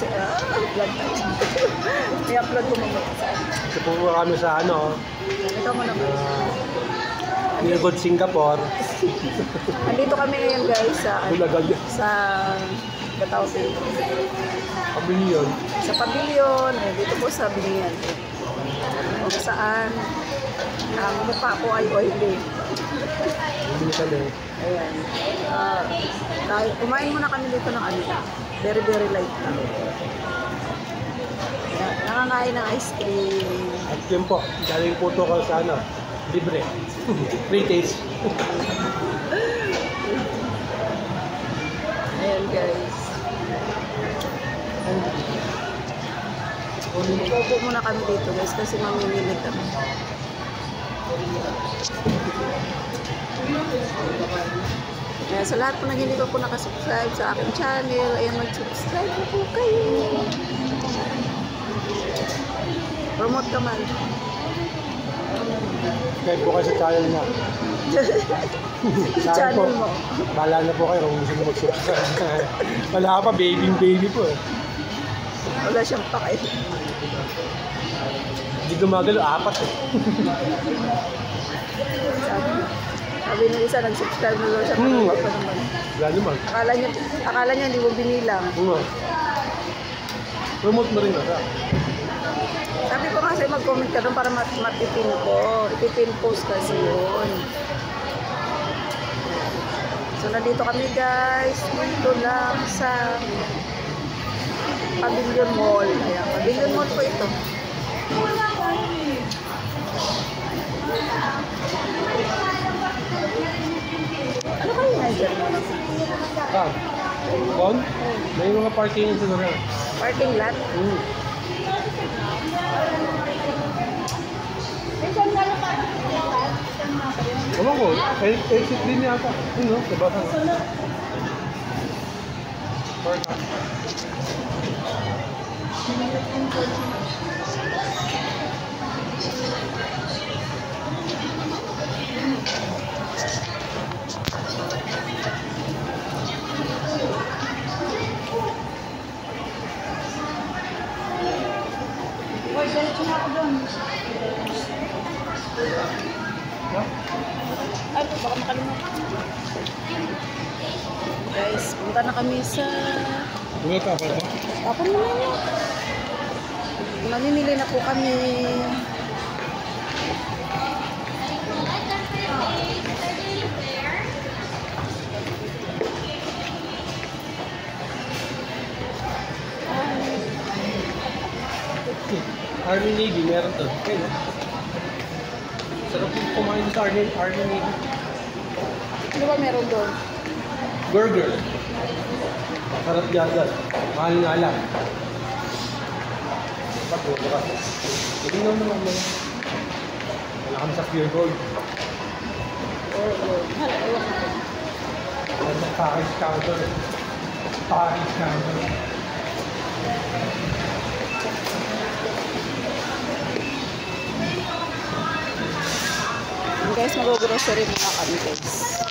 vlog tayo. I-upload ko mamaya. Ito po kami sa ano. Ito mo naman. Nilgod, Singapore. Andito kami ngayon guys sa Batao City. Pavilion. Sa pavilion, dito po sa Binyan. Kung saan ang mukha ko ay oily. Hindi siya din. Ayan. Kumain muna kami dito ng ano. Very, very light lang. Nangangain ng ice cream. At yun po, galing po ito ka sa ano, libre. Free taste. Ayan guys. Pupo muna kami dito guys kasi mamimili kami. Ayan, sa lahat po na hindi pa po nakasubscribe sa aking channel, ayan, mag-subscribe na po kayo. Promote ka man. Kahit po kayo sa channel niya. Channel mo. Bahala na po kayo kung gusto mo mag-subscribe. Wala pa, baby po eh. Wala siyang pakay. Hindi gumagalo, 4 eh. Sabi ng isa, nag-subscribe na daw siya. Pero pa naman. Wala naman. Akala niya hindi mo binilang. Promote mo rin na. Sabi ko kasi mag-comment ka doon para matipin ko. Ipipin post kasi yun. So, nandito kami guys. Dito lang sa Pavilion Mall. Ayan, Pavilion Mall po ito. Ano kayo nga dyan? Doon? May mga parking ito na. Parking lot? Ewan ko, exit din yata. Yun no, diba ka? Uy, diretso na ako doon. Ay, baka makalimutan. Guys, punta na kami sa... Uwi ka pa ba? Tapon mo na. Mamimili na po kami. Army Navy, meron to. Okay, no? Sarap yung kumain sa Army Navy. Ano ba meron doon? Burger. Sarap yata. Mahal nga lang. Pag-uwi ka. Hindi naman mo. Wala kami sa Pure Gold. Hala, ewan ko. Wala sa package counter. Package counter. Guys, mag-grocery muna kami guys.